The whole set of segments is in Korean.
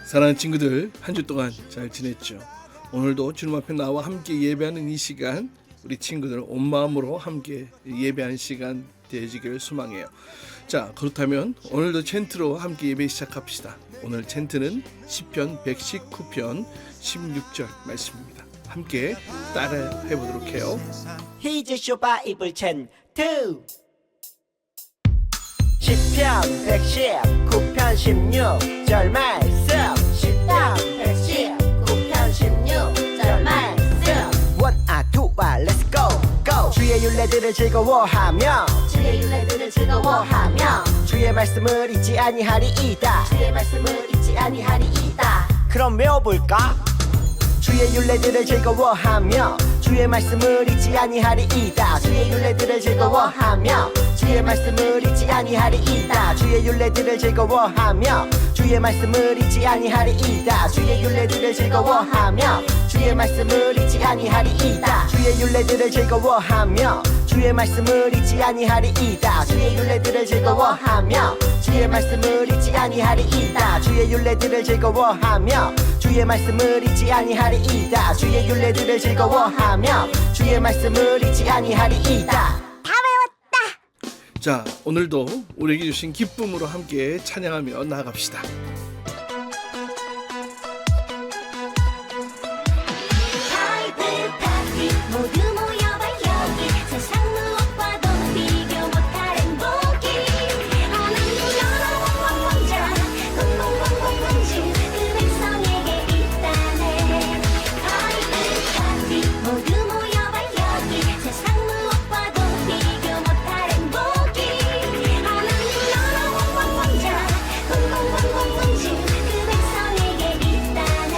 사랑하는 친구들, 한 주 동안 잘 지냈죠? 오늘도 주님 앞에 나와 함께 예배하는 이 시간, 우리 친구들 온 마음으로 함께 예배하는 시간 되어지기를 소망해요. 자, 그렇다면 오늘도 챈트로 함께 예배 시작합시다. 오늘 챈트는 시편 119편 16절 말씀입니다. 함께 따라해 보도록 해요. 히즈쇼 바이블 챈트 시편 119편 16절 말씀 시편 119편 16절 말씀 원아 두아 렛츠 고 주의 율례들을 즐거워하며 주의 율례들을 즐거워하며 주의 말씀을 잊지 아니하리이다 주의 말씀을 잊지 아니하리이다. 그럼 외워볼까? 주의 율례들을 즐거워하며 주의 말씀을 잊지 아니하리이다 주의 율례들을 즐거워하며 주의 말씀을 잊지 아니하리이다 주의 율례들을 즐거워하며 주의 말씀을 잊지 아니하리이다 주의 율례들을 즐거워하며 주의 말씀을 잊지 아니하리이다 주의 율례들을 즐거워하며 주의 말씀을 잊지 아니하리이다 주의 율례들을 즐거워하며 주의 말씀을 잊지 아니하리이다 주의 율례들을 즐거워하며 주의 말씀을 잊지 아니하리이다 주의 율례들을 즐거워하며 주의 말씀을 잊지 아니하리이다. 자, 오늘도 우리에게 주신 기쁨으로 함께 찬양하며 나아갑시다. 바이블 파티 모두 모여봐 여기 세상 무엇과도 비교 못할 행복이 하나님 나라 왕자 공공공공공주 그 백성에게 있다네. 바이블 파티 모두 모여봐 여기 세상 무엇과도 비교 못할 행복이 하나님 나라 왕자 공공공공공주 그 백성에게 있다네.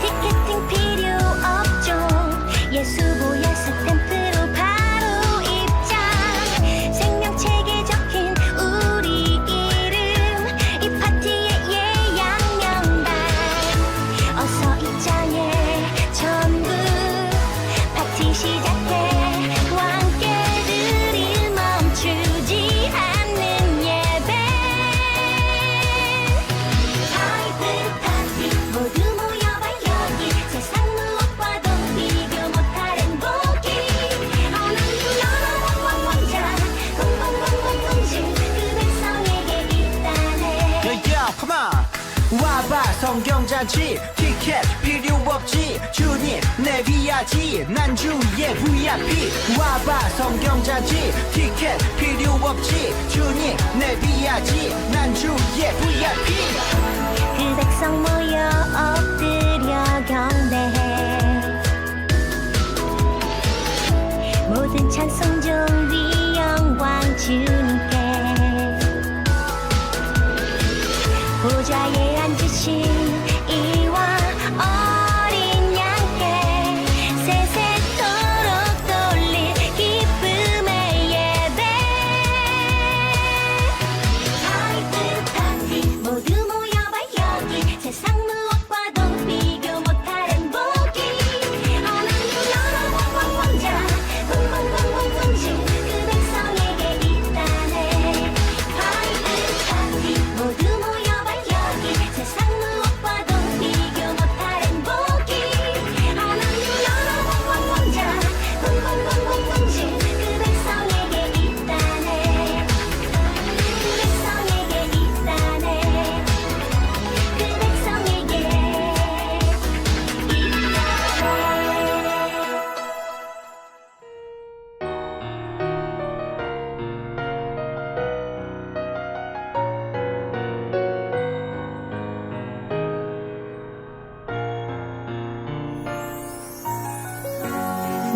티켓팅 필요 없죠. 예수 보혈 스탬프로 바로 입장. 생명책에 적힌 우리 이름 이 파티의 예약 명단. 어서 입장해 전부 파티 시작해. 함께 드릴 멈추지 않는 예배. 바이블 파티 모두 모여봐 여기 세상 무엇과도 비교 못할 행복이 하나님 나라 왕자 공공공공공주 그 백성에게 있다네. Yo, come on. 와봐 성경잔치 티켓 필요 없지 주님 내 위하지 난 주의 VIP 와봐 성경잔치 티켓 필요 없지 주님 내 위하지 난 주의 VIP 그 백성 모여 엎드려 경배해. 모든 찬송 존귀 영광 주님께. 보좌에 앉으신 이와 어린 양께 세세토록 돌릴 기쁨의 예배. 바이블 파티 모두 모여봐 여기 세상 무엇과도 비교 못할 행복이 하나님 나라 왕자 공공공공공주 그 백성에게 있다네. 바이블 파티 모두 모여봐 여기 세상 무엇과도 비교 못할 행복이 하나님 나라 왕자 공공공공공주 그 백성에게 있다네. 그 백성에게 있다네. 그 백성에게 있다네.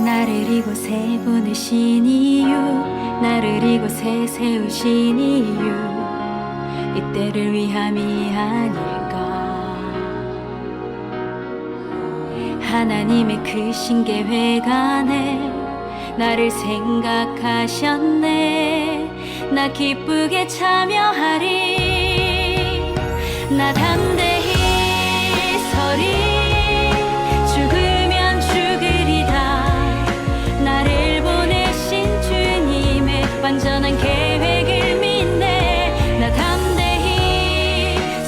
나를 이곳에 보내신 이유 나를 이곳에 세우신 이유 이때를 위함이 아닐까. 하나님의 크신 계획 안에 나를 생각하셨네. 나 기쁘게 참여하리. 나 담대히 서리. 죽으면 죽으리다. 나를 보내신 주님의 완전한 계획을 믿네. 나 담대히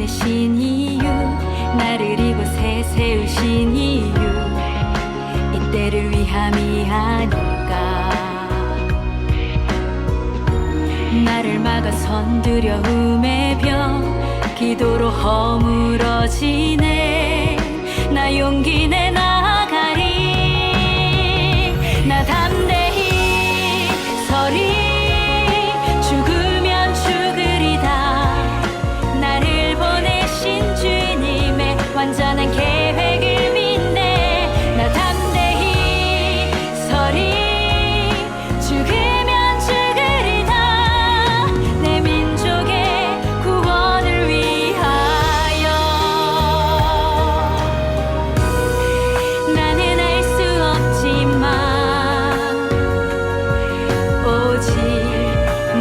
보내신 이유, 나를 이곳에 세우신 이유, 이때를 위함이 아닐까. 나를 막아 선두려움의 병, 기도로 허물어지네. 나 용기 내 나가리. 나 담대히 서리. 죽으면 죽으리다. 나를 보내신 주님의 완전한 계획을 믿네. 나 담대히 서리. 죽으면 죽으리다. 내 민족의 구원을 위하여. 나는 알 수 없지만 오직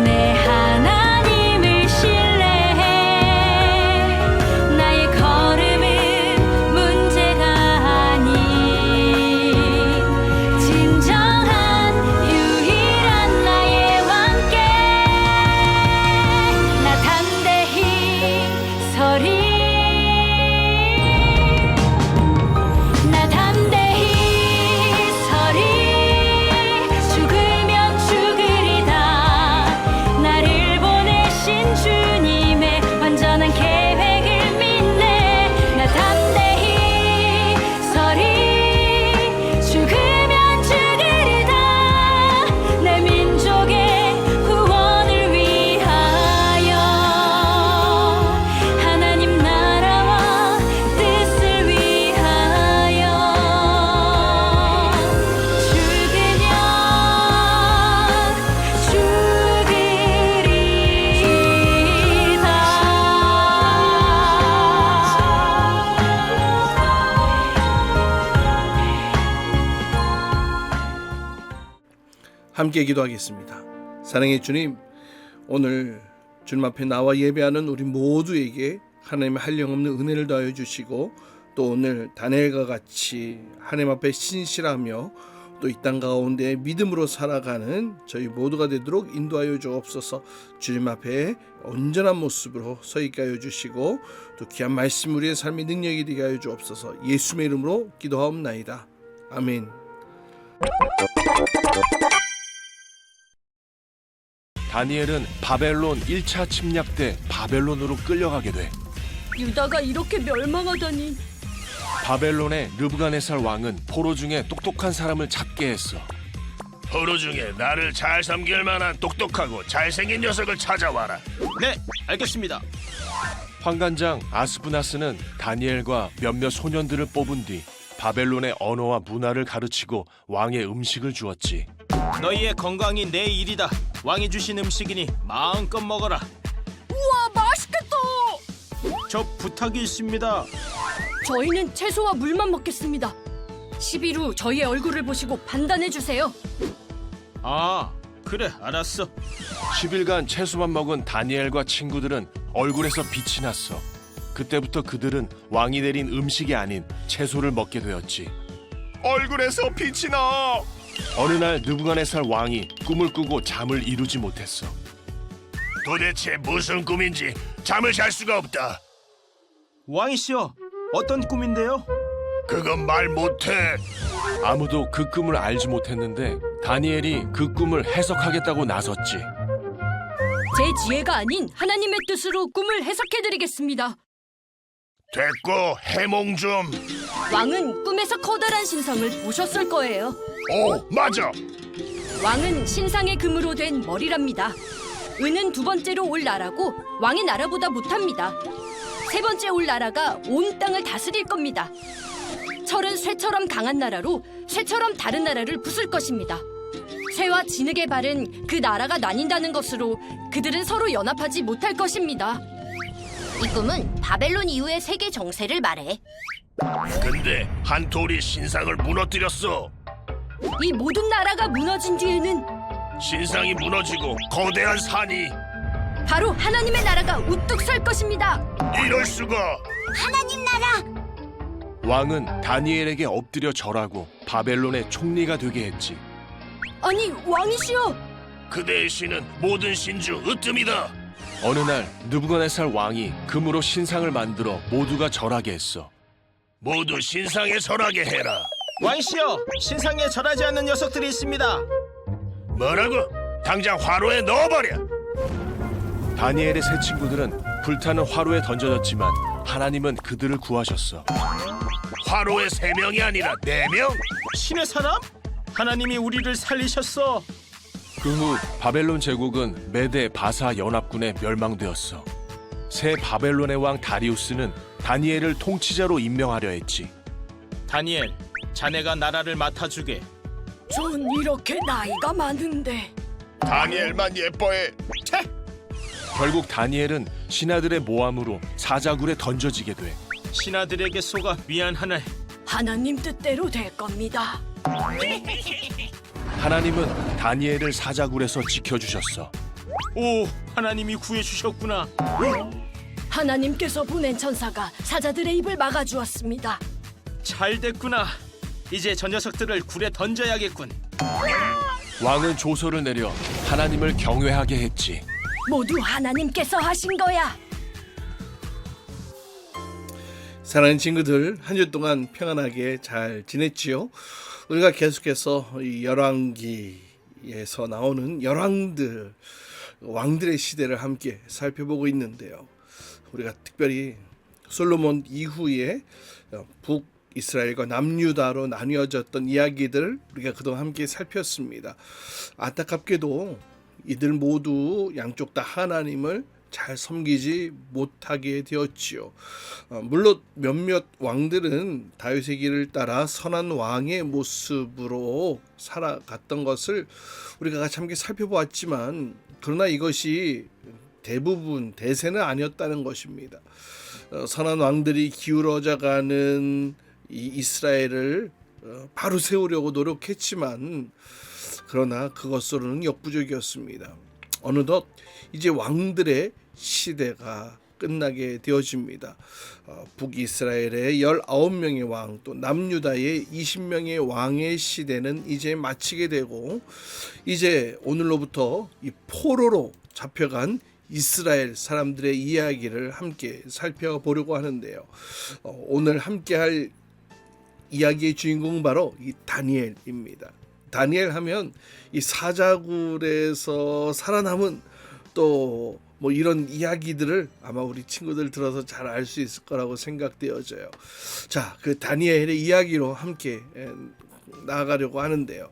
내 하나님을 신뢰해. 나의 걸음은 문제가 아닌 진정한 유일한 나의 왕께. 나 담대히 서리. 나 담대히 서리. 죽으면 죽으리다. 나를 보내신 주님의 완전한 계획을 믿네. 나 담대히 서리. 죽으면 죽으리다. 내 민족의 구원을 위하여. 하나님 나라와 뜻을 위하여. 함께 기도하겠습니다. 사랑의 주님, 오늘 주님 앞에 나와 예배하는 우리 모두에게 하나님의 한량없는 은혜를 더하여 주시고, 또 오늘 다니엘과 같이 하나님 앞에 신실하며 또 이 땅 가운데 믿음으로 살아가는 저희 모두가 되도록 인도하여 주옵소서. 주님 앞에 온전한 모습으로 서 있게 하여 주시고, 또 귀한 말씀 우리의 삶의 능력이 되게 하여 주옵소서. 예수의 이름으로 기도하옵나이다. 아멘. 다니엘은 바벨론 1차 침략 때 바벨론으로 끌려가게 돼. 유다가 이렇게 멸망하다니. 바벨론의 르브가네살 왕은 포로 중에 똑똑한 사람을 잡게 했어. 포로 중에 나를 잘 섬길 만한 똑똑하고 잘생긴 녀석을 찾아와라. 네, 알겠습니다. 환관장 아스푸나스는 다니엘과 몇몇 소년들을 뽑은 뒤 바벨론의 언어와 문화를 가르치고 왕의 음식을 주었지. 너희의 건강이 내 일이다. 왕이 주신 음식이니 마음껏 먹어라. 우와, 맛있겠다. 저 부탁이 있습니다. 저희는 채소와 물만 먹겠습니다. 10일 후 저희의 얼굴을 보시고 판단해 주세요. 아, 그래, 알았어. 10일간 채소만 먹은 다니엘과 친구들은 얼굴에서 빛이 났어. 그때부터 그들은 왕이 내린 음식이 아닌 채소를 먹게 되었지. 얼굴에서 빛이 나. 어느 날 느부갓네살 왕이 꿈을 꾸고 잠을 이루지 못했어. 도대체 무슨 꿈인지 잠을 잘 수가 없다. 왕이시여, 어떤 꿈인데요? 그건 말 못해. 아무도 그 꿈을 알지 못했는데 다니엘이 그 꿈을 해석하겠다고 나섰지. 제 지혜가 아닌 하나님의 뜻으로 꿈을 해석해드리겠습니다. 됐고 해몽 좀. 왕은 꿈에서 커다란 신상을 보셨을 거예요. 오, 맞아. 왕은 신상의 금으로 된 머리랍니다. 은은 두 번째로 올 나라고 왕의 나라보다 못합니다. 세 번째 올 나라가 온 땅을 다스릴 겁니다. 철은 쇠처럼 강한 나라로 쇠처럼 다른 나라를 부술 것입니다. 쇠와 진흙의 발은 그 나라가 나뉜다는 것으로 그들은 서로 연합하지 못할 것입니다. 이 꿈은 바벨론 이후의 세계 정세를 말해. 근데 한 돌이 신상을 무너뜨렸어. 이 모든 나라가 무너진 뒤에는 신상이 무너지고 거대한 산이. 바로 하나님의 나라가 우뚝 설 것입니다. 이럴 수가. 하나님 나라! 왕은 다니엘에게 엎드려 절하고 바벨론의 총리가 되게 했지. 아니, 왕이시여! 그대의 신은 모든 신 중 으뜸이다. 어느 날 느부갓네살 왕이 금으로 신상을 만들어 모두가 절하게 했어. 모두 신상에 절하게 해라. 왕이시여, 신상에 절하지 않는 녀석들이 있습니다. 뭐라고? 당장 화로에 넣어버려. 다니엘의 세 친구들은 불타는 화로에 던져졌지만 하나님은 그들을 구하셨어. 화로에 3명이 아니라 4명? 신의 사람? 하나님이 우리를 살리셨어. 그 후 바벨론 제국은 메데 바사 연합군에 멸망되었어. 새 바벨론의 왕 다리우스는 다니엘을 통치자로 임명하려 했지. 다니엘, 자네가 나라를 맡아주게. 전 이렇게 나이가 많은데. 다니엘만 예뻐해. 결국 다니엘은 신하들의 모함으로 사자굴에 던져지게 돼. 신하들에게 속아 미안하네. 하나님 뜻대로 될 겁니다. 하나님은 다니엘을 사자굴에서 지켜주셨어. 오, 하나님이 구해주셨구나. 하나님께서 보낸 천사가 사자들의 입을 막아주었습니다. 잘 됐구나. 이제 저 녀석들을 굴에 던져야겠군. 왕은 조서를 내려 하나님을 경외하게 했지. 모두 하나님께서 하신 거야. 사랑하는 친구들, 한 주 동안 평안하게 잘 지냈지요? 우리가 계속해서 이 열왕기에서 나오는 열왕들, 왕들의 시대를 함께 살펴보고 있는데요. 우리가 특별히 솔로몬 이후에 북이스라엘과 남유다로 나뉘어졌던 이야기들을 우리가 그동안 함께 살폈습니다. 안타깝게도 이들 모두 양쪽 다 하나님을 잘 섬기지 못하게 되었지요. 물론 몇몇 왕들은 다윗의 길을 따라 선한 왕의 모습으로 살아갔던 것을 우리가 같이 함께 살펴보았지만, 그러나 이것이 대부분 대세는 아니었다는 것입니다. 선한 왕들이 기울어져가는 이 이스라엘을 바로 세우려고 노력했지만, 그러나 그것으로는 역부족이었습니다. 어느덧 이제 왕들의 시대가 끝나게 되어집니다. 북이스라엘의 19명의 왕, 또 남유다의 20명의 왕의 시대는 이제 마치게 되고, 이제 오늘로부터 이 포로로 잡혀간 이스라엘 사람들의 이야기를 함께 살펴보려고 하는데요. 오늘 함께 할 이야기의 주인공은 바로 이 다니엘입니다. 다니엘 하면 이 사자굴에서 살아남은 또 뭐 이런 이야기들을 아마 우리 친구들 들어서 잘 알 수 있을 거라고 생각되어져요. 자, 그 다니엘의 이야기로 함께 나아가려고 하는데요.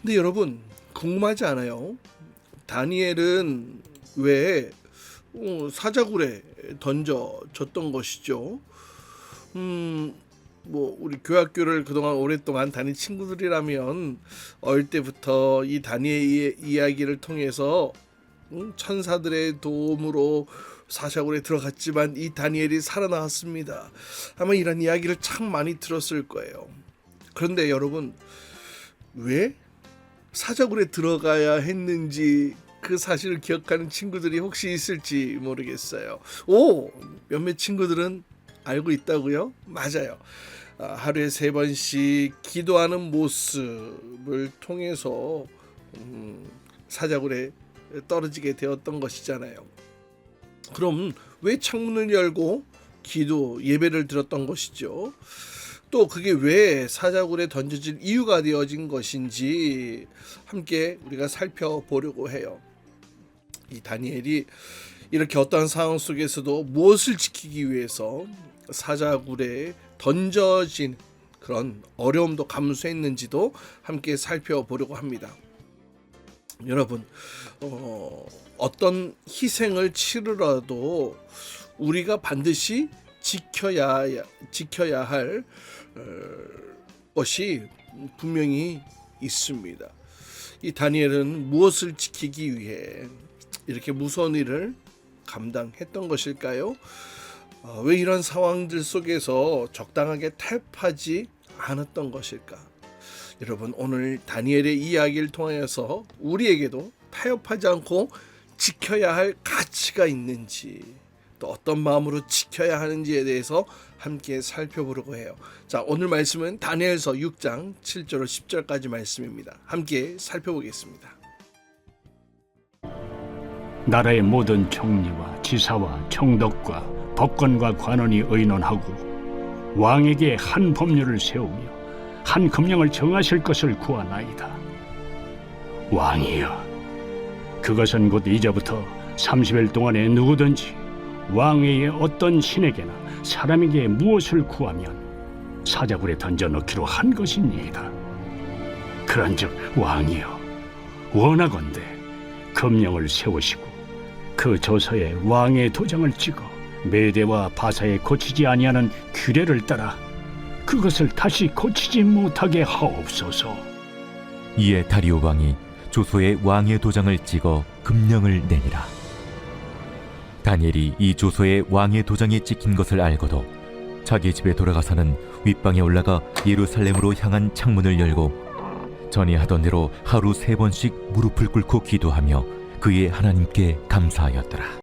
근데 여러분, 궁금하지 않아요? 다니엘은 왜 사자굴에 던져졌던 것이죠? 뭐 우리 교학교를 그동안 오랫동안 다닌 친구들이라면 어릴 때부터 이 다니엘의 이야기를 통해서 천사들의 도움으로 사자굴에 들어갔지만 이 다니엘이 살아나왔습니다. 아마 이런 이야기를 참 많이 들었을 거예요. 그런데 여러분, 왜 사자굴에 들어가야 했는지 그 사실을 기억하는 친구들이 혹시 있을지 모르겠어요. 몇몇 친구들은 알고 있다고요? 맞아요. 하루에 3번씩 기도하는 모습을 통해서 사자굴에 떨어지게 되었던 것이잖아요. 그럼 왜 창문을 열고 기도 예배를 드렸던 것이죠? 또 그게 왜 사자굴에 던져질 이유가 되어진 것인지 함께 우리가 살펴보려고 해요. 이 다니엘이 이렇게 어떠한 상황 속에서도 무엇을 지키기 위해서 사자굴에 던져진 그런 어려움도 감수했는지도 함께 살펴보려고 합니다. 여러분, 어떤 희생을 치르라도 우리가 반드시 지켜야 할 것이 분명히 있습니다. 이 다니엘은 무엇을 지키기 위해 이렇게 무서운 일을 감당했던 것일까요? 왜 이런 상황들 속에서 적당하게 타협하지 않았던 것일까? 여러분, 오늘 다니엘의 이야기를 통해서 우리에게도 타협하지 않고 지켜야 할 가치가 있는지, 또 어떤 마음으로 지켜야 하는지에 대해서 함께 살펴보려고 해요. 자, 오늘 말씀은 다니엘서 6장 7절 10절까지 말씀입니다. 함께 살펴보겠습니다. 나라의 모든 총리와 지사와 총독과 법관과 관원이 의논하고 왕에게 한 법률을 세우며 한 금령을 정하실 것을 구하나이다. 왕이여, 그것은 곧 이제부터 30일 동안에 누구든지 왕 외에 어떤 신에게나 사람에게 무엇을 구하면 사자굴에 던져 넣기로 한 것이니이다. 그런즉 왕이여, 원하건대 금령을 세우시고 그 조서에 왕의 도장을 찍어 메대와 바사에 고치지 아니하는 규례를 따라 그것을 다시 고치지 못하게 하옵소서. 이에 다리오 왕이 조서에 왕의 도장을 찍어 금령을 내니라. 다니엘이 이 조서에 왕의 도장이 찍힌 것을 알고도 자기 집에 돌아가서는 윗방에 올라가 예루살렘으로 향한 창문을 열고 전에 하던 대로 하루 3번씩 무릎을 꿇고 기도하며 그의 하나님께 감사하였더라.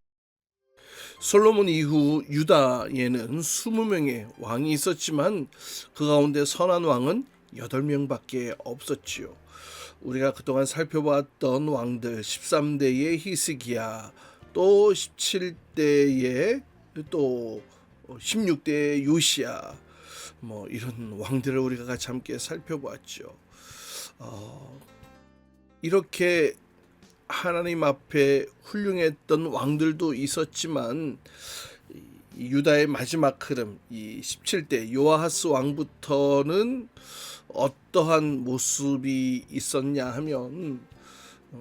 솔로몬 이후 유다에는 20명의 왕이 있었지만 그 가운데 선한 왕은 8명밖에 없었지요. 우리가 그동안 살펴봤던 왕들 13대의 히스기야, 또 17대의 또 16대의 요시야, 이런 왕들을 우리가 같이 함께 살펴보았죠. 이렇게 하나님 앞에 훌륭했던 왕들도 있었지만 유다의 마지막 흐름, 이 17대 요아하스 왕부터는 어떠한 모습이 있었냐 하면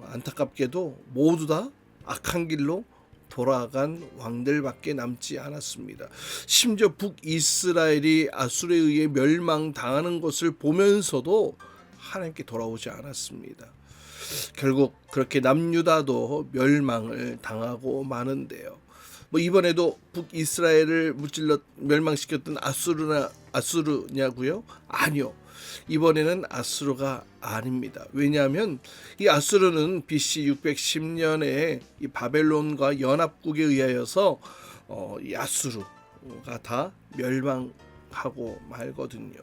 안타깝게도 모두 다 악한 길로 돌아간 왕들밖에 남지 않았습니다. 심지어 북이스라엘이 아수르에 의해 멸망당하는 것을 보면서도 하나님께 돌아오지 않았습니다. 결국 그렇게 남유다도 멸망을 당하고 마는데요. 이번에도 북이스라엘을 무찔러 멸망시켰던 아수르냐고요? 아니요. 이번에는 아수르가 아닙니다. 왜냐하면 이 아수르는 BC 610년에 이 바벨론과 연합국에 의하여서 이 아수르가 다 멸망하고 말거든요.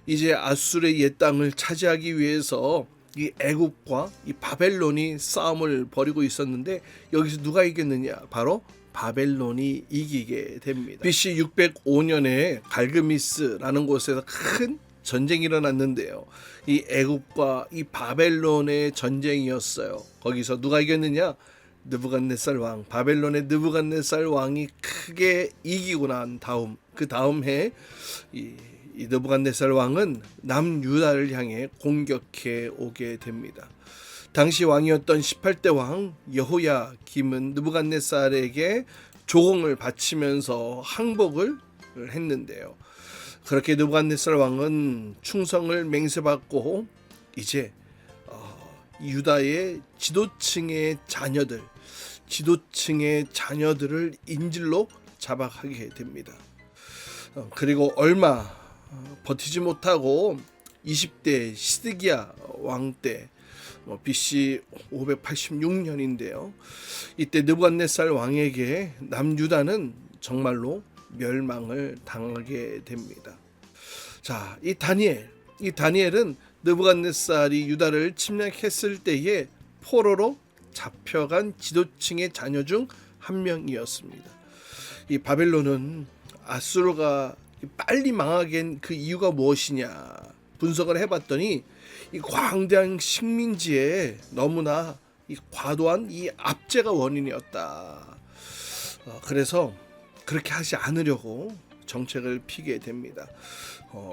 이제 아수르의 옛 땅을 차지하기 위해서 이 애굽과 이 바벨론이 싸움을 벌이고 있었는데 여기서 누가 이겼느냐? 바로 바벨론이 이기게 됩니다. BC 605년에 갈그미스라는 곳에서 큰 전쟁이 일어났는데요. 이 애굽과 이 바벨론의 전쟁이었어요. 거기서 누가 이겼느냐? 느부갓네살 왕, 바벨론의 느부갓네살 왕이 크게 이기고 난 다음, 그 다음 해 이 느부갓네살 왕은 남유다를 향해 공격해 오게 됩니다. 당시 왕이었던 18대 왕 여호야김은 느부갓네살에게 조공을 바치면서 항복을 했는데요. 그렇게 느부갓네살 왕은 충성을 맹세받고 이제 유다의 지도층의 자녀들을 인질로 잡아가게 됩니다. 그리고 얼마 버티지 못하고 20대 시드기야 왕 때 BC 586년인데요. 이때 느부갓네살 왕에게 남유다는 정말로 멸망을 당하게 됩니다. 자, 이 다니엘은 느부갓네살이 유다를 침략했을 때에 포로로 잡혀간 지도층의 자녀 중 한 명이었습니다. 이 바벨론은 아수르가 빨리 망하게 한 그 이유가 무엇이냐 분석을 해봤더니 이 광대한 식민지에 너무나 이 과도한 이 압제가 원인이었다. 그래서 그렇게 하지 않으려고 정책을 피게 됩니다.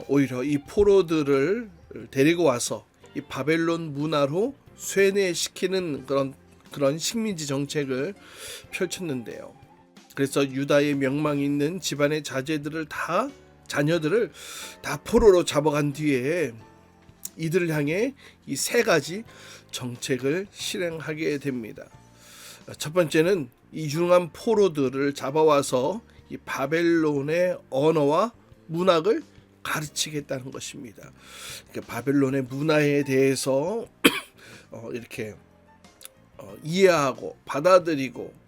오히려 이 포로들을 데리고 와서 이 바벨론 문화로 쇠뇌시키는 그런 식민지 정책을 펼쳤는데요. 그래서 유다의 명망 있는 집안의 자녀들을 다 포로로 잡아간 뒤에 이들을 향해 이 3가지 정책을 실행하게 됩니다. 첫 번째는 이 융한 포로들을 잡아와서 이 바벨론의 언어와 문학을 가르치겠다는 것입니다. 그러니까 바벨론의 문화에 대해서 이렇게 이해하고 받아들이고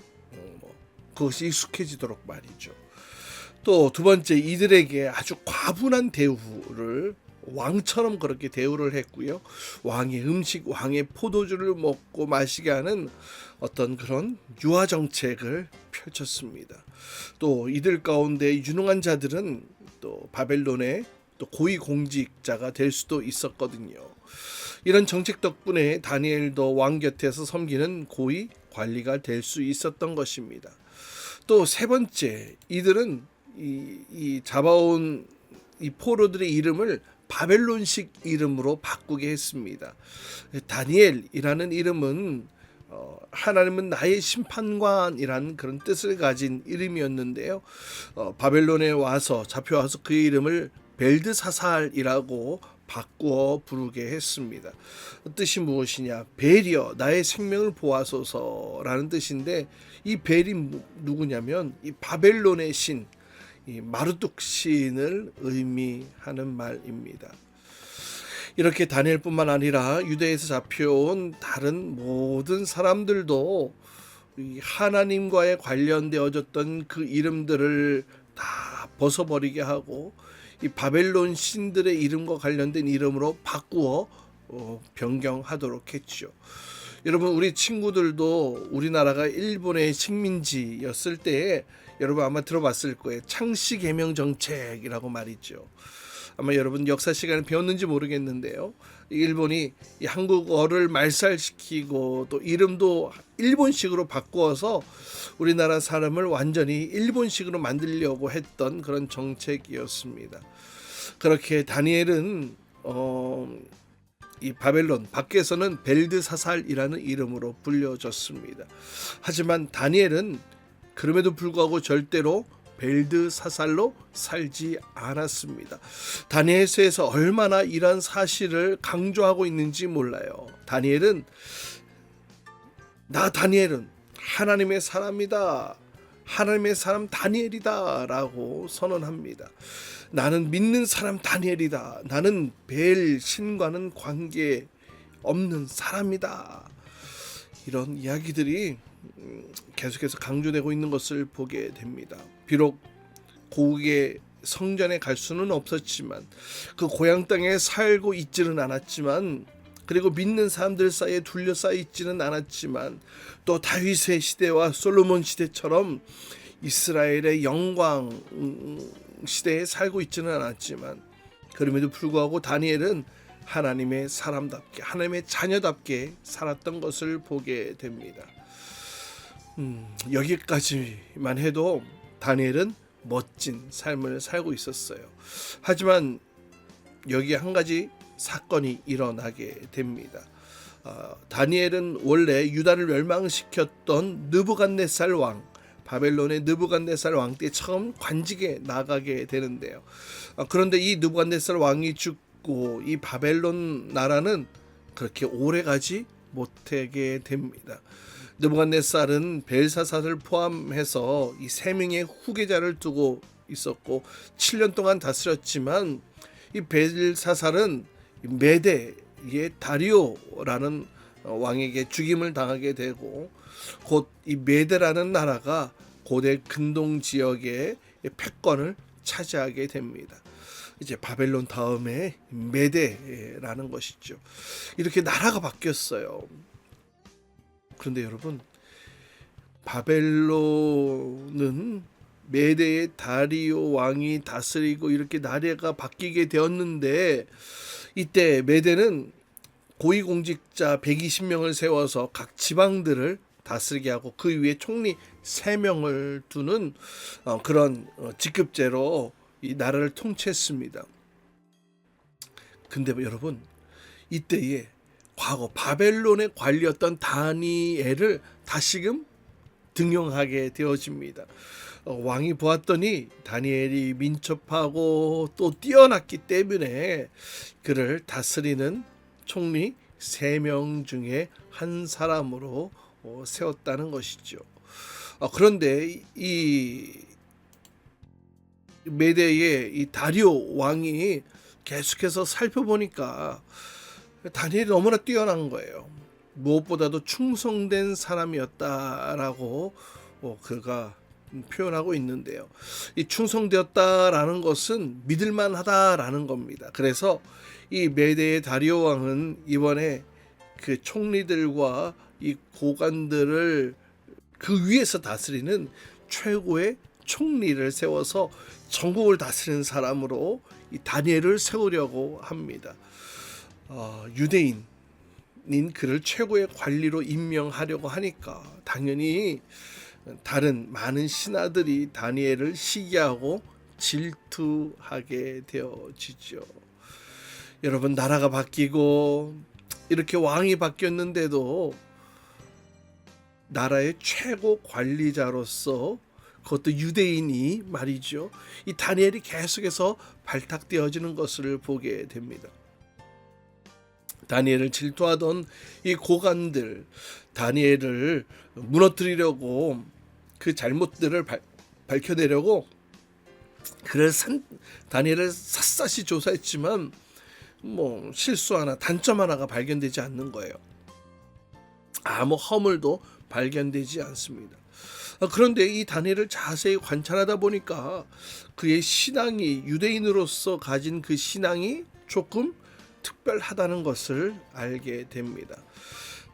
그것이 익숙해지도록 말이죠. 또 두 번째, 이들에게 아주 과분한 대우를 왕처럼 그렇게 대우를 했고요. 왕의 음식, 왕의 포도주를 먹고 마시게 하는 어떤 그런 유화 정책을 펼쳤습니다. 또 이들 가운데 유능한 자들은 또 바벨론의 또 고위 공직자가 될 수도 있었거든요. 이런 정책 덕분에 다니엘도 왕 곁에서 섬기는 고위 관리가 될 수 있었던 것입니다. 또 세 번째, 이들은 이 잡아온 이 포로들의 이름을 바벨론식 이름으로 바꾸게 했습니다. 다니엘이라는 이름은 하나님은 나의 심판관이라는 그런 뜻을 가진 이름이었는데요. 바벨론에 와서 잡혀와서 그의 이름을 벨드사살이라고 바꾸어 부르게 했습니다. 뜻이 무엇이냐? 벨이여 나의 생명을 보아소서라는 뜻인데, 이 벨이 누구냐면 이 바벨론의 신, 이 마르뚝 신을 의미하는 말입니다. 이렇게 다니엘뿐만 아니라 유대에서 잡혀온 다른 모든 사람들도 이 하나님과의 관련되어졌던 그 이름들을 다 벗어버리게 하고 이 바벨론 신들의 이름과 관련된 이름으로 바꾸어 변경하도록 했죠. 여러분, 우리 친구들도 우리나라가 일본의 식민지였을 때에 여러분 아마 들어봤을 거예요. 창씨 개명 정책이라고 말이죠. 아마 여러분 역사 시간에 배웠는지 모르겠는데요. 일본이 이 한국어를 말살시키고 또 이름도 일본식으로 바꾸어서 우리나라 사람을 완전히 일본식으로 만들려고 했던 그런 정책이었습니다. 그렇게 다니엘은 이 바벨론 밖에서는 벨드사살이라는 이름으로 불려졌습니다. 하지만 다니엘은 그럼에도 불구하고 절대로 벨드사살로 살지 않았습니다. 다니엘서에서 얼마나 이런 사실을 강조하고 있는지 몰라요. 다니엘은 하나님의 사람이다. 하나님의 사람 다니엘이다 라고 선언합니다. 나는 믿는 사람 다니엘이다. 나는 벨 신과는 관계 없는 사람이다. 이런 이야기들이 계속해서 강조되고 있는 것을 보게 됩니다. 비록 고국의 성전에 갈 수는 없었지만, 그 고향 땅에 살고 있지는 않았지만, 그리고 믿는 사람들 사이에 둘러싸여 있지는 않았지만, 또 다윗의 시대와 솔로몬 시대처럼 이스라엘의 영광 시대에 살고 있지는 않았지만, 그럼에도 불구하고 다니엘은 하나님의 사람답게, 하나님의 자녀답게 살았던 것을 보게 됩니다. 여기까지만 해도 다니엘은 멋진 삶을 살고 있었어요. 하지만 여기에 한 가지 사건이 일어나게 됩니다. 다니엘은 원래 유다를 멸망시켰던 느부갓네살 왕, 바벨론의 느부갓네살 왕 때 처음 관직에 나가게 되는데요. 그런데 이 느부갓네살 왕이 죽고 이 바벨론 나라는 그렇게 오래 가지 못하게 됩니다. 느부갓네살은 벨사살을 포함해서 이 세 명의 후계자를 두고 있었고 7년 동안 다스렸지만, 이 벨사살은 메대의 다리오라는 왕에게 죽임을 당하게 되고, 곧 이 메대라는 나라가 고대 근동 지역의 패권을 차지하게 됩니다. 이제 바벨론 다음에 메대라는 것이죠. 이렇게 나라가 바뀌었어요. 그런데 여러분, 바벨론은 메대의 다리오 왕이 다스리고 이렇게 나라가 바뀌게 되었는데, 이때 메대는 고위공직자 120명을 세워서 각 지방들을 다스리게 하고 그 위에 총리 3명을 두는 그런 직급제로 이 나라를 통치했습니다. 근데 여러분, 이때에 과거 바벨론의 관리였던 다니엘을 다시금 등용하게 되어집니다. 왕이 보았더니 다니엘이 민첩하고 또 뛰어났기 때문에 그를 다스리는 총리 3명 중에 한 사람으로 세웠다는 것이죠. 그런데 이 메대의 이 다리오 왕이 계속해서 살펴보니까 다니엘이 너무나 뛰어난 거예요. 무엇보다도 충성된 사람이었다라고 그가 표현하고 있는데요. 이 충성되었다라는 것은 믿을만하다라는 겁니다. 그래서 이 메대의 다리오 왕은 이번에 그 총리들과 이 고관들을 그 위에서 다스리는 최고의 총리를 세워서 전국을 다스리는 사람으로 이 다니엘을 세우려고 합니다. 유대인인 그를 최고의 관리로 임명하려고 하니까 당연히 다른 많은 신하들이 다니엘을 시기하고 질투하게 되어지죠. 여러분, 나라가 바뀌고 이렇게 왕이 바뀌었는데도 나라의 최고 관리자로서 그것도 유대인이 말이죠. 이 다니엘이 계속해서 발탁되어지는 것을 보게 됩니다. 다니엘을 질투하던 이 고관들, 다니엘을 무너뜨리려고 그 잘못들을 밝혀내려고 다니엘을 샅샅이 조사했지만 뭐 실수 하나, 단점 하나가 발견되지 않는 거예요. 아무 허물도 발견되지 않습니다. 그런데 이 다니엘을 자세히 관찰하다 보니까 그의 신앙이, 유대인으로서 가진 그 신앙이 조금 특별하다는 것을 알게 됩니다.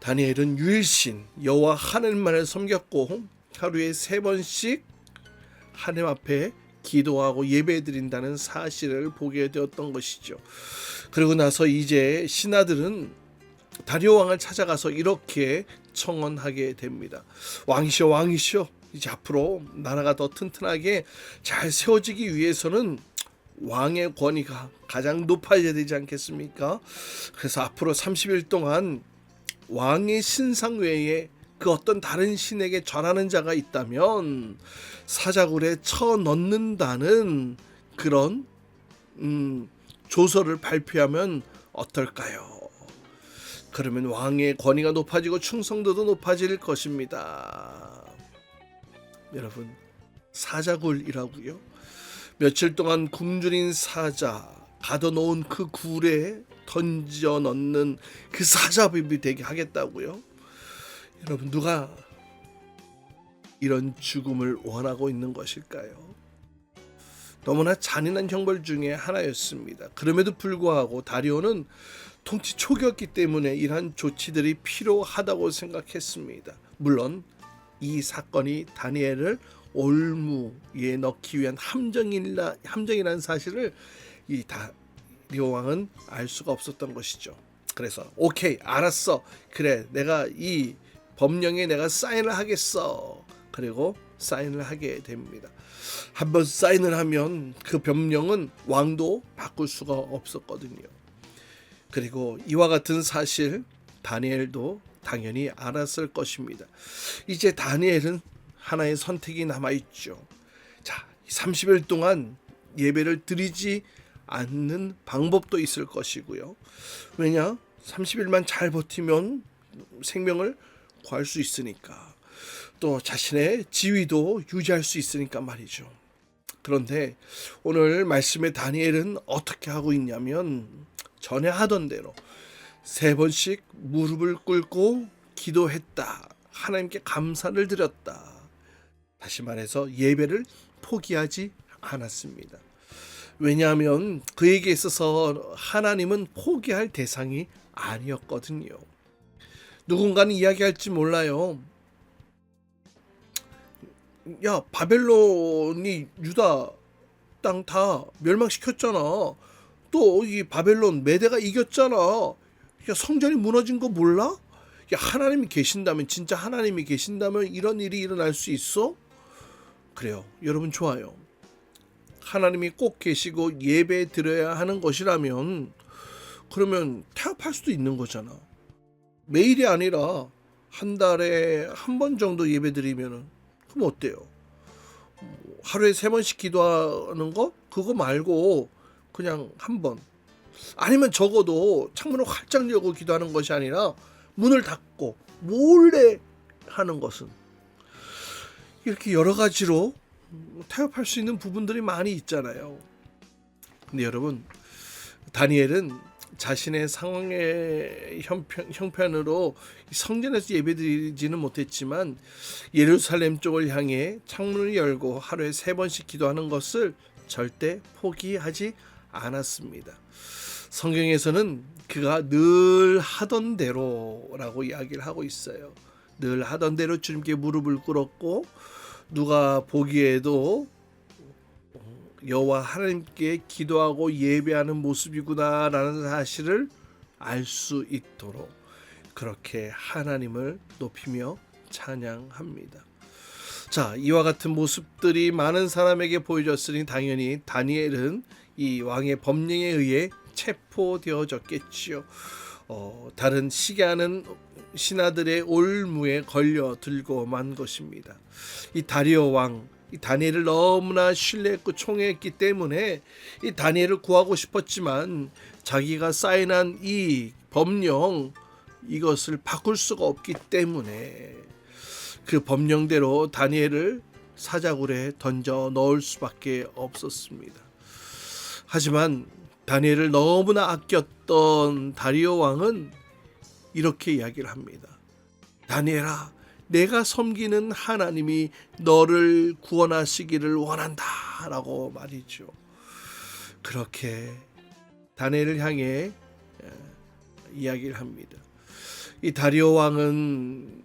다니엘은 유일신 여호와 하나님만을 섬겼고 하루에 3번씩 하나님 앞에 기도하고 예배드린다는 사실을 보게 되었던 것이죠. 그리고 나서 이제 신하들은 다리오 왕을 찾아가서 이렇게 청언하게 됩니다. 왕이시여, 왕이시여, 이제 앞으로 나라가 더 튼튼하게 잘 세워지기 위해서는 왕의 권위가 가장 높아져야 되지 않겠습니까? 그래서 앞으로 30일 동안 왕의 신상 외에 그 어떤 다른 신에게 전하는 자가 있다면 사자굴에 쳐 넣는다는 그런 조서를 발표하면 어떨까요? 그러면 왕의 권위가 높아지고 충성도도 높아질 것입니다. 여러분, 사자굴이라고요? 며칠 동안 굶주린 사자 가둬놓은 그 굴에 던져 넣는 그 사자밥이 되게 하겠다고요? 여러분, 누가 이런 죽음을 원하고 있는 것일까요? 너무나 잔인한 형벌 중에 하나였습니다. 그럼에도 불구하고 다리오는 통치 초기였기 때문에 이러한 조치들이 필요하다고 생각했습니다. 물론 이 사건이 다니엘을 올무에 넣기 위한 함정이라는 사실을 이 다리오 왕은 알 수가 없었던 것이죠. 그래서 오케이, 알았어, 그래, 내가 이 법령에 내가 사인을 하겠어. 그리고 사인을 하게 됩니다. 한번 사인을 하면 그 법령은 왕도 바꿀 수가 없었거든요. 그리고 이와 같은 사실 다니엘도 당연히 알았을 것입니다. 이제 다니엘은 하나의 선택이 남아있죠. 자, 30일 동안 예배를 드리지 않는 방법도 있을 것이고요. 왜냐? 30일만 잘 버티면 생명을 구할 수 있으니까, 또 자신의 지위도 유지할 수 있으니까 말이죠. 그런데 오늘 말씀의 다니엘은 어떻게 하고 있냐면 전에 하던 대로 3번씩 무릎을 꿇고 기도했다. 하나님께 감사를 드렸다. 다시 말해서 예배를 포기하지 않았습니다. 왜냐하면 그에게 있어서 하나님은 포기할 대상이 아니었거든요. 누군가는 이야기할지 몰라요. 야, 바벨론이 유다 땅 다 멸망시켰잖아. 또 이 바벨론 메대가 이겼잖아. 야, 성전이 무너진 거 몰라? 야, 하나님이 계신다면, 진짜 하나님이 계신다면 이런 일이 일어날 수 있어? 그래요. 여러분, 좋아요. 하나님이 꼭 계시고 예배 드려야 하는 것이라면 그러면 타협할 수도 있는 거잖아. 매일이 아니라 한 달에 한 번 정도 예배 드리면은 그럼 어때요? 하루에 3번씩 기도하는 거? 그거 말고 그냥 한 번, 아니면 적어도 창문을 활짝 열고 기도하는 것이 아니라 문을 닫고 몰래 하는 것은, 이렇게 여러 가지로 타협할 수 있는 부분들이 많이 있잖아요. 근데 여러분, 다니엘은 자신의 상황의 형편으로 성전에서 예배드리지는 못했지만 예루살렘 쪽을 향해 창문을 열고 하루에 3번씩 기도하는 것을 절대 포기하지 않았습니다. 성경에서는 그가 늘 하던 대로라고 이야기를 하고 있어요. 늘 하던 대로 주님께 무릎을 꿇었고 누가 보기에도 여호와 하나님께 기도하고 예배하는 모습이구나라는 사실을 알 수 있도록 그렇게 하나님을 높이며 찬양합니다. 자, 이와 같은 모습들이 많은 사람에게 보여졌으니 당연히 다니엘은 이 왕의 법령에 의해 체포되어졌겠지요. 다른 시기하는 신하들의 올무에 걸려 들고 만 것입니다. 이 다리오 왕, 이 다니엘을 너무나 신뢰했고 총애했기 때문에 이 다니엘을 구하고 싶었지만 자기가 사인한 이 법령 이것을 바꿀 수가 없기 때문에 그 법령대로 다니엘을 사자굴에 던져 넣을 수밖에 없었습니다. 하지만 다니엘을 너무나 아꼈던 다리오 왕은 이렇게 이야기를 합니다. 다니엘아, 내가 섬기는 하나님이 너를 구원하시기를 원한다 라고 말이죠. 그렇게 다니엘을 향해 이야기를 합니다. 이 다리오 왕은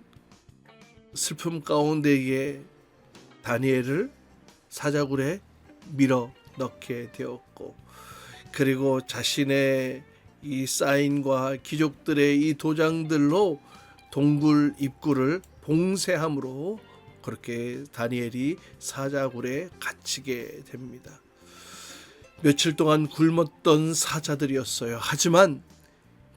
슬픔 가운데에 다니엘을 사자굴에 밀어 넣게 되었고 그리고 자신의 이 사인과 귀족들의 이 도장들로 동굴 입구를 봉쇄함으로 그렇게 다니엘이 사자굴에 갇히게 됩니다. 며칠 동안 굶었던 사자들이었어요. 하지만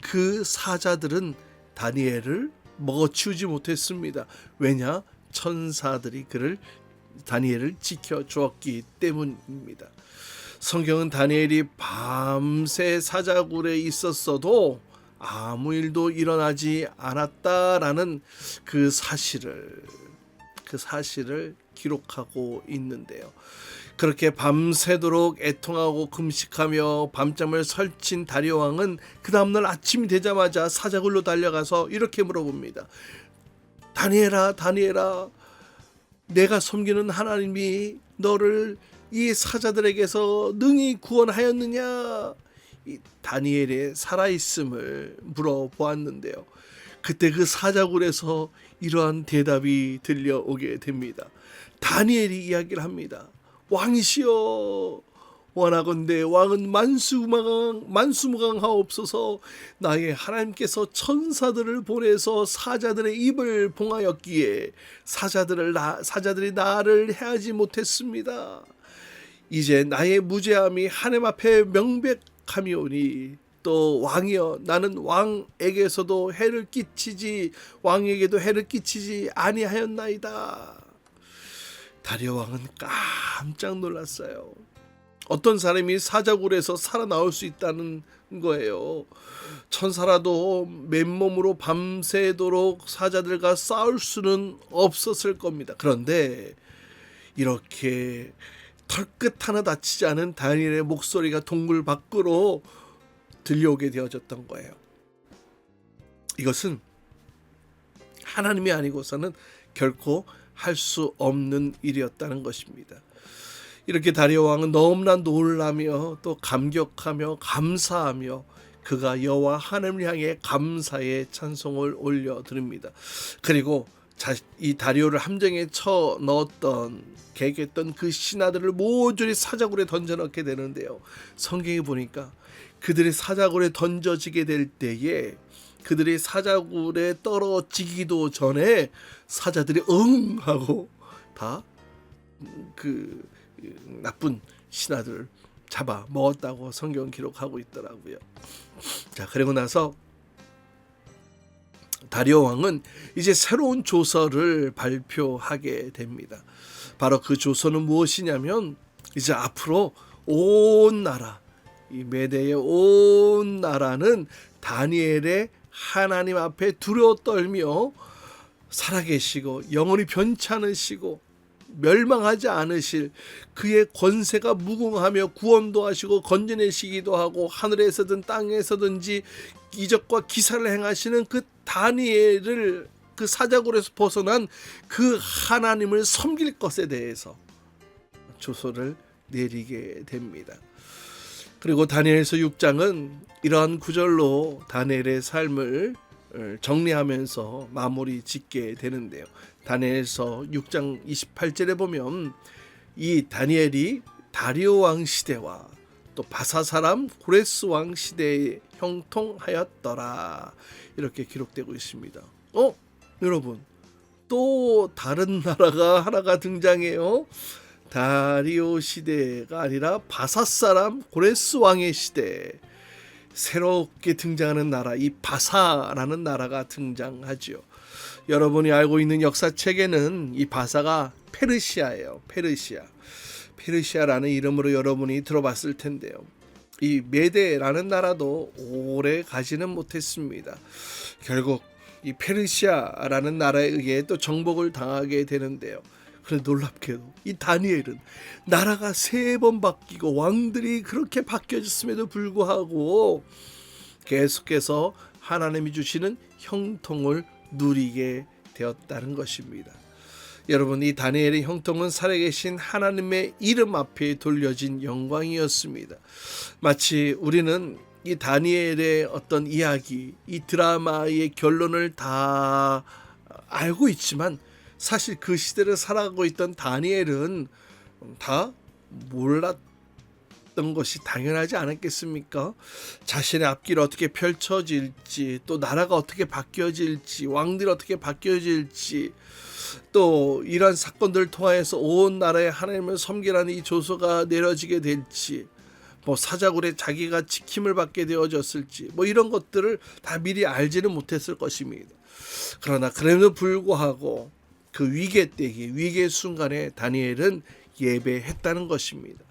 그 사자들은 다니엘을 먹어치우지 못했습니다. 왜냐? 천사들이 다니엘을 지켜주었기 때문입니다. 성경은 다니엘이 밤새 사자굴에 있었어도 아무 일도 일어나지 않았다라는 그 사실을 기록하고 있는데요. 그렇게 밤새도록 애통하고 금식하며 밤잠을 설친 다리오 왕은 그 다음날 아침이 되자마자 사자굴로 달려가서 이렇게 물어봅니다. 다니엘아, 다니엘아, 내가 섬기는 하나님이 너를 이 사자들에게서 능히 구원하였느냐? 이 다니엘의 살아있음을 물어보았는데요. 그때 그 사자굴에서 이러한 대답이 들려오게 됩니다. 다니엘이 이야기를 합니다. 왕이시여, 원하건대 왕은 만수무강하옵소서. 나의 하나님께서 천사들을 보내서 사자들의 입을 봉하였기에 사자들이 나를 해하지 못했습니다. 이제 나의 무죄함이 하나님 앞에 명백함이오니 또 왕이여, 나는 왕에게도 해를 끼치지 아니하였나이다. 다리오 왕은 깜짝 놀랐어요. 어떤 사람이 사자굴에서 살아나올 수 있다는 거예요. 천사라도 맨몸으로 밤새도록 사자들과 싸울 수는 없었을 겁니다. 그런데 이렇게 털끝 하나 다치지 않은 다니엘의 목소리가 동굴 밖으로 들려오게 되어졌던 거예요. 이것은 하나님이 아니고서는 결코 할 수 없는 일이었다는 것입니다. 이렇게 다리오 왕은 너무나 놀라며 또 감격하며 감사하며 그가 여호와 하나님을 향해 감사의 찬송을 올려드립니다. 그리고 이 다리오를 함정에 쳐 넣었던 개겼던 그 신하들을 모조리 사자굴에 던져넣게 되는데요. 성경에 보니까 그들이 사자굴에 던져지게 될 때에 그들이 사자굴에 떨어지기도 전에 사자들이 응 하고 다 그 나쁜 신하들을 잡아 먹었다고 성경 기록하고 있더라고요. 자, 그리고 나서 다리오 왕은 이제 새로운 조서를 발표하게 됩니다. 바로 그 조서는 무엇이냐면 이제 앞으로 온 나라, 이 메대의 온 나라는 다니엘의 하나님 앞에 두려워 떨며 살아계시고 영원히 변치 않으시고 멸망하지 않으실 그의 권세가 무궁하며 구원도 하시고 건져내시기도 하고 하늘에서든 땅에서든지 이적과 기사를 행하시는 그 다니엘을 그 사자굴에서 벗어난 그 하나님을 섬길 것에 대해서 조서를 내리게 됩니다. 그리고 다니엘서 6장은 이러한 구절로 다니엘의 삶을 정리하면서 마무리 짓게 되는데요. 다니엘서 6장 28절에 보면 이 다니엘이 다리오 왕 시대와 또 바사 사람 고레스 왕 시대에 형통하였더라, 이렇게 기록되고 있습니다. 여러분, 또 다른 나라가 하나가 등장해요. 다리오 시대가 아니라 바사 사람 고레스 왕의 시대, 새롭게 등장하는 나라, 이 바사라는 나라가 등장하죠. 여러분이 알고 있는 역사책에는 이 바사가 페르시아예요. 페르시아라는 이름으로 여러분이 들어봤을 텐데요. 이 메데라는 나라도 오래 가지는 못했습니다. 결국 이 페르시아라는 나라에 의해 또 정복을 당하게 되는데요. 그런데 놀랍게도 이 다니엘은 나라가 3번 바뀌고 왕들이 그렇게 바뀌어졌음에도 불구하고 계속해서 하나님이 주시는 형통을 누리게 되었다는 것입니다. 여러분, 이 다니엘의 형통은 살아계신 하나님의 이름 앞에 돌려진 영광이었습니다. 마치 우리는 이 다니엘의 어떤 이야기, 이 드라마의 결론을 다 알고 있지만 사실 그 시대를 살아가고 있던 다니엘은 다 몰랐던 것이 당연하지 않았겠습니까? 자신의 앞길이 어떻게 펼쳐질지, 또 나라가 어떻게 바뀌어질지, 왕들이 어떻게 바뀌어질지, 또 이러한 사건들을 통하여서 온 나라에 하나님을 섬기라는 이 조서가 내려지게 될지, 사자굴에 자기가 지킴을 받게 되어졌을지, 이런 것들을 다 미리 알지는 못했을 것입니다. 그러나 그럼에도 불구하고 그 위기의 순간에 다니엘은 예배했다는 것입니다.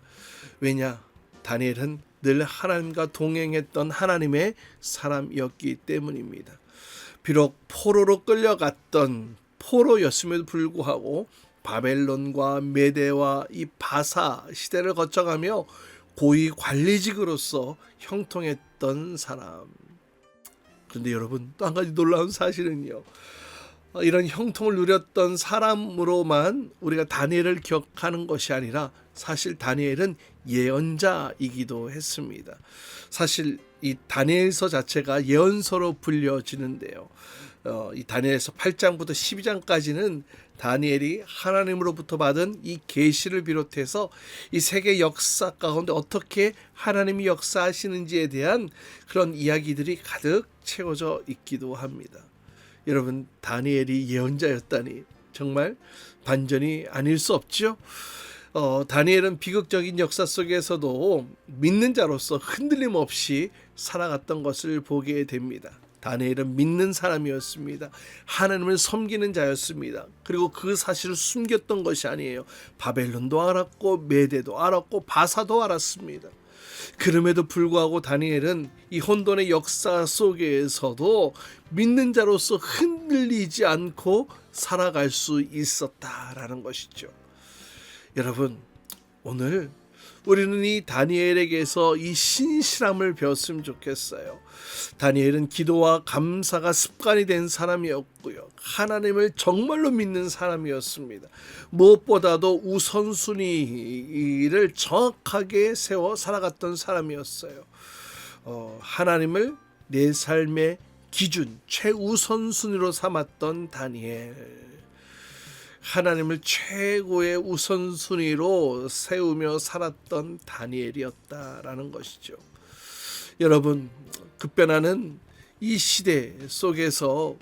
왜냐? 다니엘은 늘 하나님과 동행했던 하나님의 사람이었기 때문입니다. 비록 포로로 끌려갔던 포로였음에도 불구하고 바벨론과 메대와 이 바사 시대를 거쳐가며 고위 관리직으로서 형통했던 사람. 그런데 여러분, 또 한 가지 놀라운 사실은요, 이런 형통을 누렸던 사람으로만 우리가 다니엘을 기억하는 것이 아니라 사실 다니엘은 예언자이기도 했습니다. 사실 이 다니엘서 자체가 예언서로 불려지는데요. 이 다니엘서 8장부터 12장까지는 다니엘이 하나님으로부터 받은 이 계시를 비롯해서 이 세계 역사 가운데 어떻게 하나님이 역사하시는지에 대한 그런 이야기들이 가득 채워져 있기도 합니다. 여러분, 다니엘이 예언자였다니 정말 반전이 아닐 수 없죠. 다니엘은 비극적인 역사 속에서도 믿는 자로서 흔들림 없이 살아갔던 것을 보게 됩니다. 다니엘은 믿는 사람이었습니다. 하나님을 섬기는 자였습니다. 그리고 그 사실을 숨겼던 것이 아니에요. 바벨론도 알았고 메대도 알았고 바사도 알았습니다. 그럼에도 불구하고 다니엘은 이 혼돈의 역사 속에서도 믿는 자로서 흔들리지 않고 살아갈 수 있었다라는 것이죠. 여러분, 오늘 우리는 이 다니엘에게서 이 신실함을 배웠으면 좋겠어요. 다니엘은 기도와 감사가 습관이 된 사람이었고요. 하나님을 정말로 믿는 사람이었습니다. 무엇보다도 우선순위를 정확하게 세워 살아갔던 사람이었어요. 하나님을 내 삶의 기준, 최우선순위로 삼았던 다니엘. 하나님을 최고의 우선순위로 세우며 살았던 다니엘이었다라는 것이죠. 여러분, 급변하는 이 시대 속에서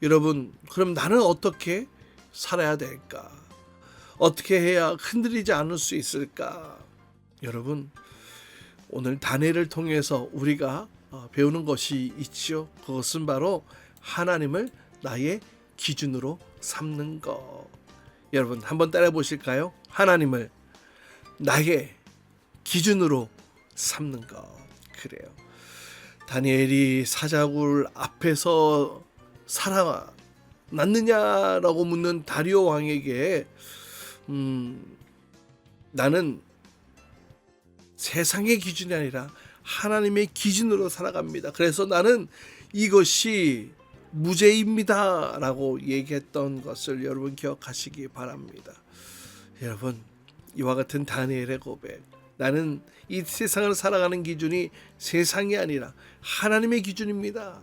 여러분, 그럼 나는 어떻게 살아야 될까? 어떻게 해야 흔들리지 않을 수 있을까? 여러분, 오늘 다니엘을 통해서 우리가 배우는 것이 있죠. 그것은 바로 하나님을 나의 기준으로 삼는 것. 여러분, 한번 따라 보실까요? 하나님을 나의 기준으로 삼는 것. 그래요. 다니엘이 사자굴 앞에서 살아났느냐라고 묻는 다리오 왕에게 나는 세상의 기준이 아니라 하나님의 기준으로 살아갑니다. 그래서 나는 이것이 무죄입니다 라고 얘기했던 것을 여러분 기억하시기 바랍니다. 여러분, 이와 같은 다니엘의 고백, 나는 이 세상을 살아가는 기준이 세상이 아니라 하나님의 기준입니다.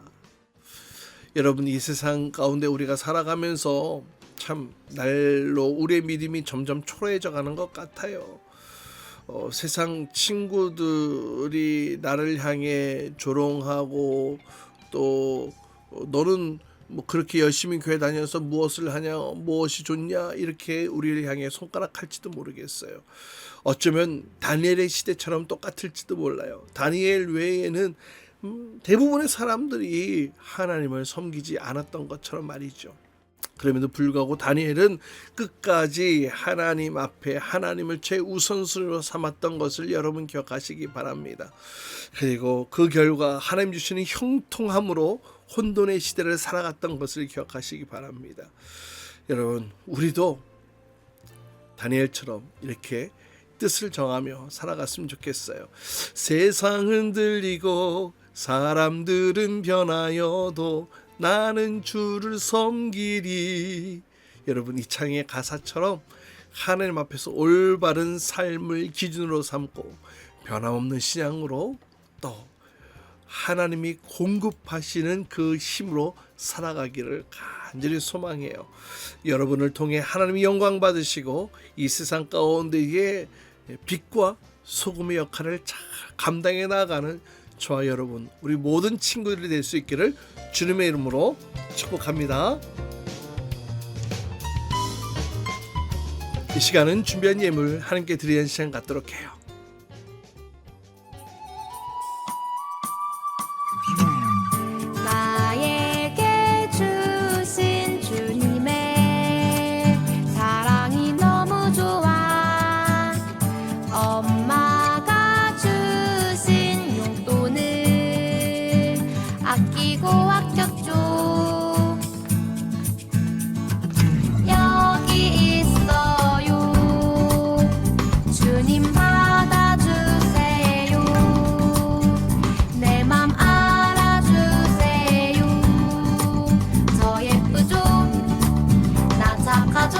여러분, 이 세상 가운데 우리가 살아가면서 참 날로 우리의 믿음이 점점 초라해져 가는 것 같아요. 세상 친구들이 나를 향해 조롱하고 또 너는 뭐 그렇게 열심히 교회 다녀서 무엇을 하냐, 무엇이 좋냐, 이렇게 우리를 향해 손가락할지도 모르겠어요. 어쩌면 다니엘의 시대처럼 똑같을지도 몰라요. 다니엘 외에는 대부분의 사람들이 하나님을 섬기지 않았던 것처럼 말이죠. 그럼에도 불구하고 다니엘은 끝까지 하나님 앞에 하나님을 최우선순위로 삼았던 것을 여러분 기억하시기 바랍니다. 그리고 그 결과 하나님 주시는 형통함으로 혼돈의 시대를 살아갔던 것을 기억하시기 바랍니다. 여러분, 우리도 다니엘처럼 이렇게 뜻을 정하며 살아갔으면 좋겠어요. 세상은 들리고 사람들은 변하여도 나는 주를 섬기리. 여러분, 이 창의 가사처럼 하나님 앞에서 올바른 삶을 기준으로 삼고 변함없는 신앙으로 또 하나님이 공급하시는 그 힘으로 살아가기를 간절히 소망해요. 여러분을 통해 하나님이 영광 받으시고 이 세상 가운데에 빛과 소금의 역할을 잘 감당해 나가는 저와 여러분, 우리 모든 친구들이 될 수 있기를 주님의 이름으로 축복합니다. 이 시간은 준비한 예물 하나님께 드리는 시간 갖도록 해요. 나에게 주신 주님의 사랑이 너무 좋아. 엄마가 주신 용돈을 아끼고 아꼈죠. 여기 있어요. 주님 받아주세요. 내 맘 알아주세요. 저 예쁘죠? 나 착하죠?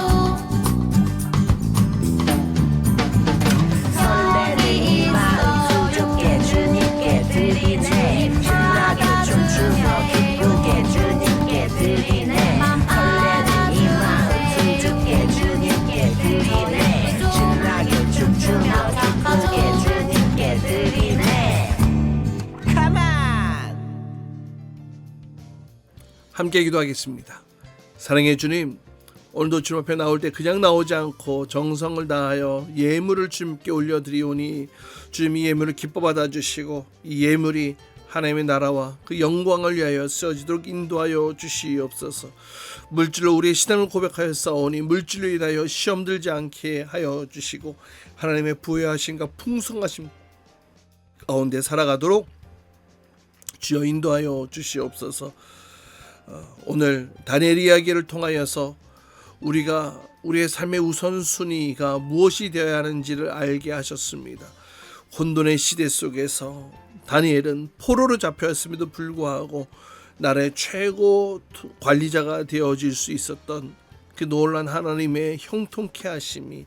설레는 이 마음 주께 주님께 드리네. 신나게 춤추며 기쁘게 주님께 드리네. 설레는 이 마음 주께 주님께 드리네. 신나게 춤추며 기쁘게 주님께 드리네. Come on! 함께 기도하겠습니다. 사랑의 주님, 오늘도 주님 앞에 나올 때 그냥 나오지 않고 정성을 다하여 예물을 주님께 올려드리오니 주님이 예물을 기뻐 받아주시고 이 예물이 하나님의 나라와 그 영광을 위하여 쓰여지도록 인도하여 주시옵소서. 물질로 우리의 신앙을 고백하여 싸우니 물질로 인하여 시험 들지 않게 하여 주시고 하나님의 부여하심과 풍성하심 가운데 살아가도록 주여 인도하여 주시옵소서. 오늘 다니엘 이야기를 통하여서 우리가 우리의 삶의 우선순위가 무엇이 되어야 하는지를 알게 하셨습니다. 혼돈의 시대 속에서 다니엘은 포로로 잡혔음에도 불구하고 나라의 최고 관리자가 되어질 수 있었던 그 놀란 하나님의 형통케 하심이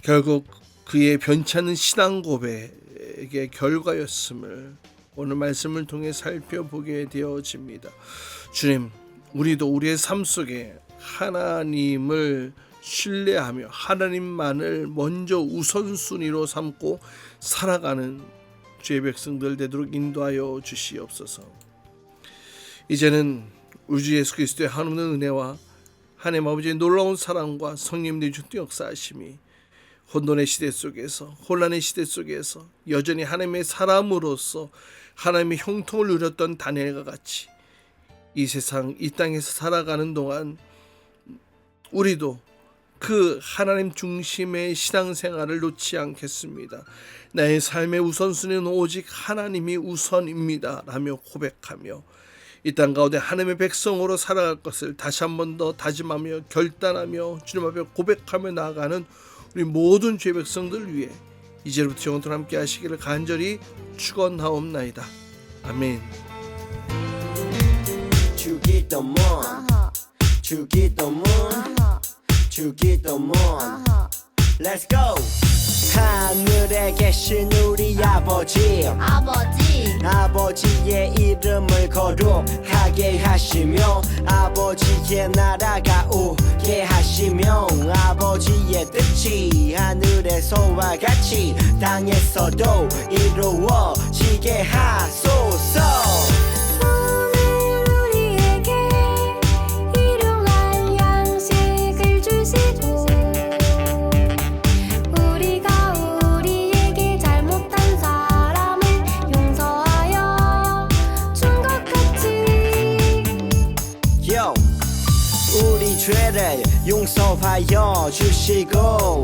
결국 그의 변치 않는 신앙 고백의 결과였음을 오늘 말씀을 통해 살펴보게 되어집니다. 주님, 우리도 우리의 삶 속에 하나님을 신뢰하며 하나님만을 먼저 우선순위로 삼고 살아가는 주의 백성들 되도록 인도하여 주시옵소서. 이제는 우리 주 예수 그리스도의 한없는 은혜와 하나님 아버지의 놀라운 사랑과 성령님의 주신 역사하심이 혼돈의 시대 속에서, 혼란의 시대 속에서 여전히 하나님의 사람으로서 하나님의 형통을 누렸던 다니엘과 같이 이 세상, 이 땅에서 살아가는 동안 우리도 그 하나님 중심의 신앙생활을 놓지 않겠습니다. 나의 삶의 우선순위는 오직 하나님이 우선입니다 라며 고백하며 이 땅 가운데 하나님의 백성으로 살아갈 것을 다시 한 번 더 다짐하며 결단하며 주님 앞에 고백하며 나아가는 우리 모든 죄 백성들 위해 이제부터 영원토록 함께 하시기를 간절히 축원하옵나이다. 아멘. 주기도문 주기도문 주기도문 Let's go. 하늘에 계신 우리 아버지 아버지의 이름을 거룩하게 하시며 아버지의 나라가 오게 하시며 아버지의 뜻이 하늘에서와 같이 땅에서도 이루어지게 하소서. 우리 죄를 용서하여 주시고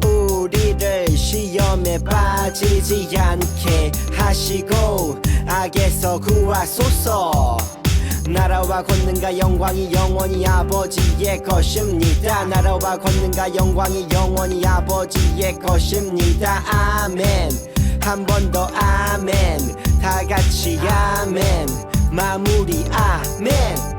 우리를 시험에 빠지지 않게 하시고 악에서 구하소서. 나라와 권능과 영광이 영원히 아버지의 것입니다. 나라와 권능과 영광이 영원히 아버지의 것입니다. 아멘. 한 번 더 아멘. 다 같이 아멘. 마무리 아멘.